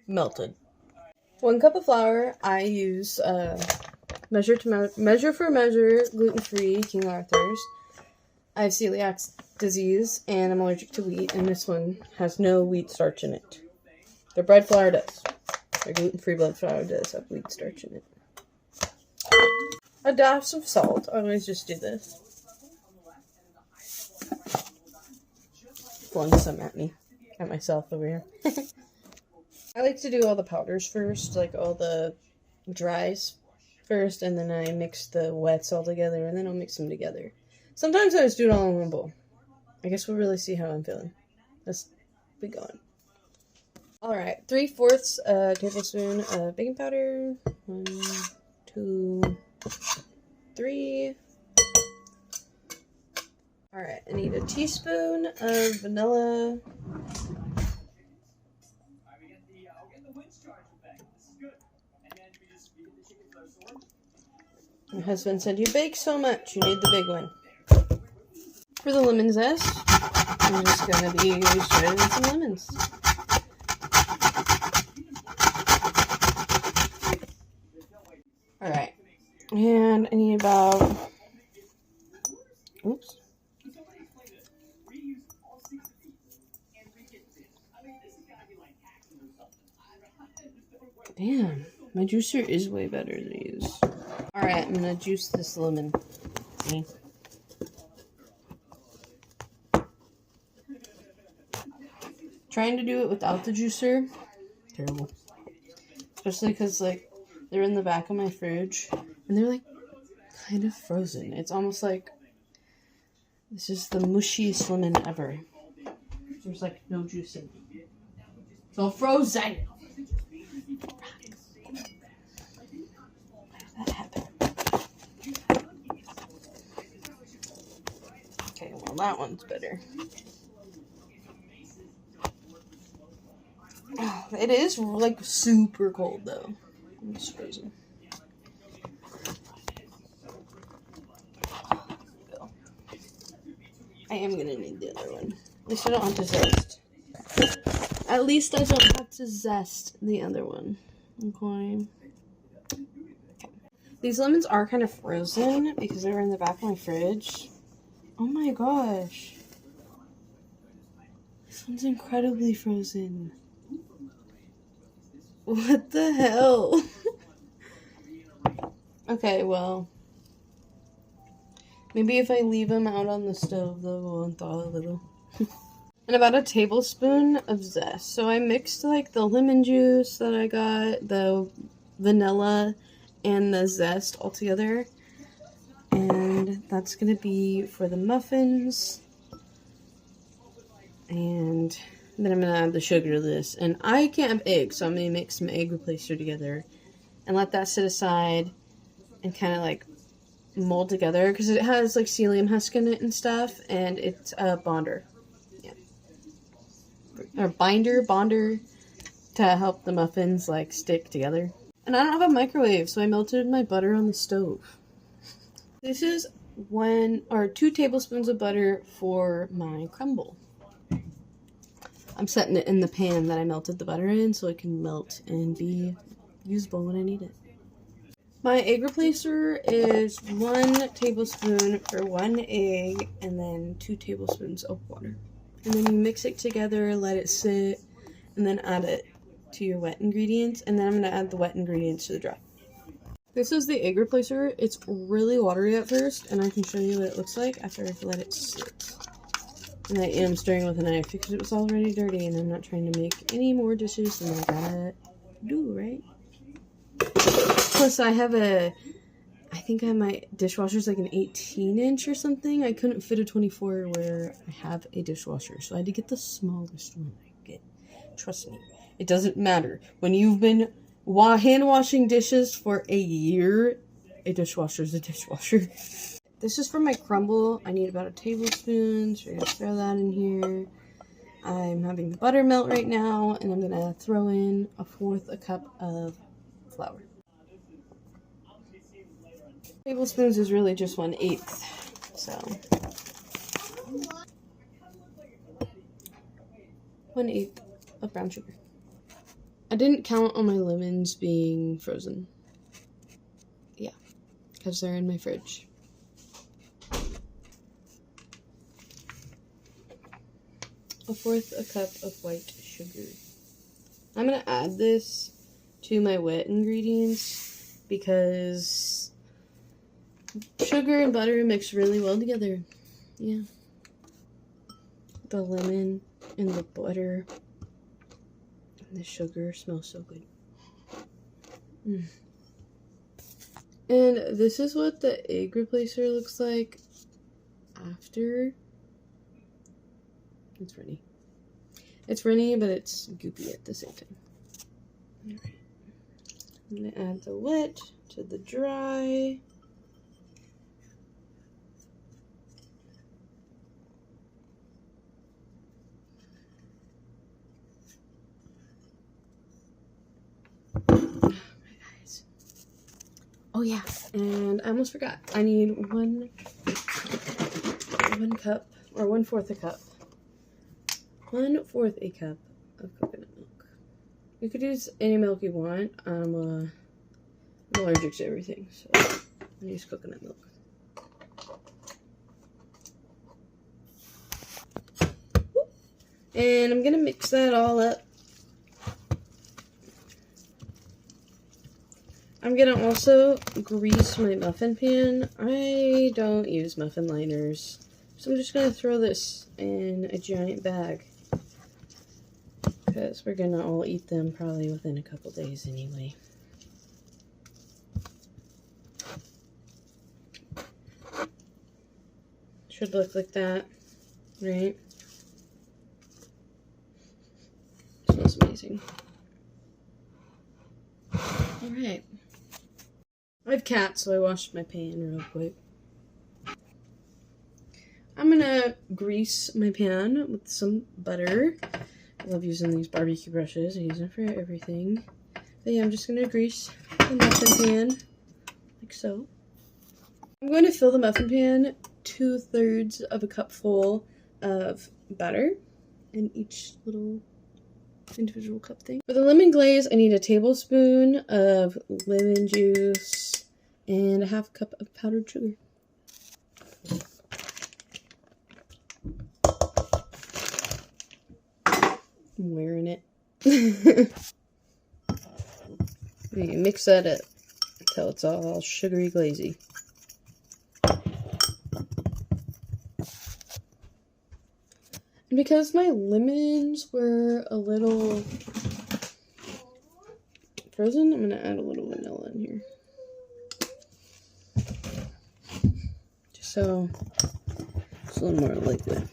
melted. 1 cup of flour. I use measure for measure gluten-free King Arthur's. I have celiac disease and I'm allergic to wheat, and this one has no wheat starch in it. Their bread flour does. Their gluten-free bread flour does have wheat starch in it. A dash of salt. I always just do this. Flung some at me. At myself over here. I like to do all the powders first, like all the dries first, and then I mix the wets all together, and then I'll mix them together. Sometimes I just do it all in one bowl. I guess we'll really see how I'm feeling. Let's be going. Alright, 3/4 tablespoon of baking powder. 1, 2, 3. Alright, I need a teaspoon of vanilla. My husband said, "You bake so much, you need the big one." For the lemon zest, I'm just going to be shredding some lemons. Alright, and I need about, oops. Damn, my juicer is way better to use. Alright, I'm gonna juice this lemon. Okay. Trying to do it without the juicer, terrible. Especially because, like, they're in the back of my fridge, and they're, like, kind of frozen. It's almost like this is the mushiest lemon ever. There's, like, no juice in it. It's all frozen! That happened. Okay, well that one's better. Oh, it is like super cold though. It's frozen. I am gonna need the other one. At least I don't have to zest. At least I don't have to zest the other one. Okay. These lemons are kind of frozen because they were in the back of my fridge. Oh my gosh. This one's incredibly frozen. What the hell? Okay, well. Maybe if I leave them out on the stove, they will thaw a little. And about a tablespoon of zest. So I mixed like the lemon juice that I got, the vanilla, and the zest all together. And that's gonna be for the muffins. And then I'm gonna add the sugar to this. And I can't have eggs, so I'm gonna mix some egg replacer together and let that sit aside and kind of like mold together because it has like psyllium husk in it and stuff, and it's a bonder. Yeah. Or bonder to help the muffins like stick together. And I don't have a microwave, so I melted my butter on the stove. This is 1 or 2 tablespoons of butter for my crumble. I'm setting it in the pan that I melted the butter in so it can melt and be usable when I need it. My egg replacer is 1 tablespoon for 1 egg and then 2 tablespoons of water. And then you mix it together, let it sit, and then add it to your wet ingredients. And then I'm going to add the wet ingredients to the dry. This is the egg replacer. It's really watery at first, and I can show you what it looks like after I've let it sit. And I am stirring with a knife because it was already dirty, and I'm not trying to make any more dishes than I gotta do, right? Plus, I think my dishwasher's like an 18-inch or something. I couldn't fit a 24 where I have a dishwasher, so I had to get the smallest one I could get. Trust me, it doesn't matter. When you've been hand washing dishes for a year, a dishwasher's a dishwasher. This is for my crumble. I need about a tablespoon, so we're gonna throw that in here. I'm having the butter melt right now, and I'm gonna throw in 1/4 cup of flour. Tablespoons is really just 1/8, so 1/8 of brown sugar. I didn't count on my lemons being frozen. Yeah, because they're in my fridge. A fourth a cup of white sugar. I'm going to add this to my wet ingredients because sugar and butter mix really well together. Yeah. The lemon and the butter and the sugar smell so good. And this is what the egg replacer looks like after. It's runny. It's runny, but it's goopy at the same time. Alright. I'm going to add the wet to the dry. Oh yeah, and I almost forgot. I need one cup, or 1/4 a cup. 1/4 a cup of coconut milk. You could use any milk you want. I'm allergic to everything, so I use coconut milk. And I'm gonna mix that all up. I'm gonna also grease my muffin pan. I don't use muffin liners, so I'm just gonna throw this in a giant bag because we're gonna all eat them probably within a couple days anyway. Should look like that, right? Smells amazing. Alright. I have cats, so I washed my pan real quick. I'm gonna grease my pan with some butter. I love using these barbecue brushes. I use them for everything. But yeah, I'm just gonna grease the muffin pan, like so. I'm going to fill the muffin pan 2/3 of a cup full of butter in each little individual cup thing. For the lemon glaze, I need a tablespoon of lemon juice and a 1/2 cup of powdered sugar. I'm wearing it. You mix that up until it's all sugary glazy. And because my lemons were a little frozen, I'm going to add a little vanilla in here. Just so it's a little more liquid.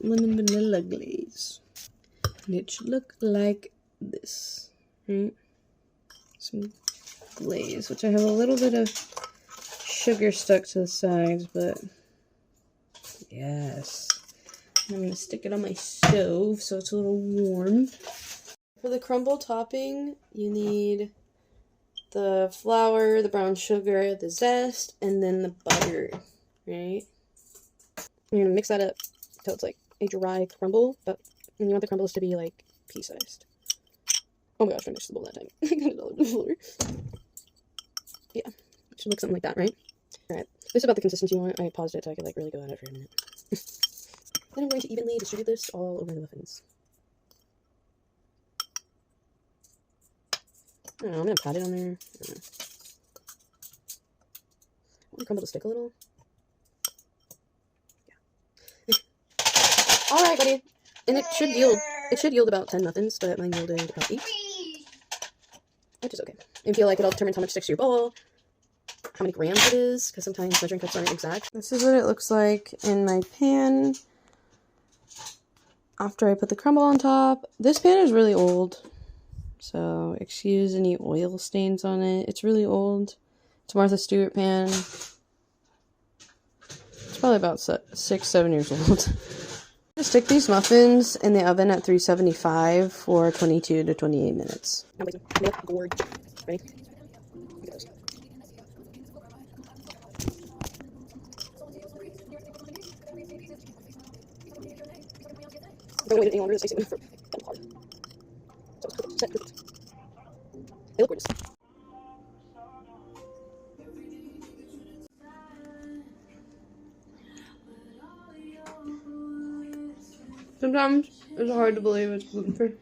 Lemon vanilla glaze. And it should look like this, right? Some glaze, which I have a little bit of sugar stuck to the sides, but yes. I'm going to stick it on my stove so it's a little warm. For the crumble topping, you need the flour, the brown sugar, the zest, and then the butter, right? You're going to mix that up until it's like a dry crumble, but you want the crumbles to be like pea-sized. Oh my gosh, I mixed the bowl that time. I got it all over the floor. Yeah, it should look something like that, right? Alright, this is about the consistency you want. I paused it so I could like really go at it for a minute. Then I'm going to evenly distribute this all over the muffins. I don't know, I'm going to pat it on there. I don't know. I want the crumble to stick a little. Yeah. Alright, buddy. And it should yield about 10 muffins, but mine yielded about 8. Which is okay. And feel like it'll determine how much sticks to your bowl, how many grams it is, because sometimes measuring cups aren't exact. This is what it looks like in my pan after I put the crumble on top. This pan is really old, so excuse any oil stains on it. It's really old. It's a Martha Stewart pan. It's probably about 6-7 years old. I'm gonna stick these muffins in the oven at 375 for 22 to 28 minutes. Ready? Don't wait any longer. This takes They look gorgeous. Sometimes it's hard to believe it's gluten free.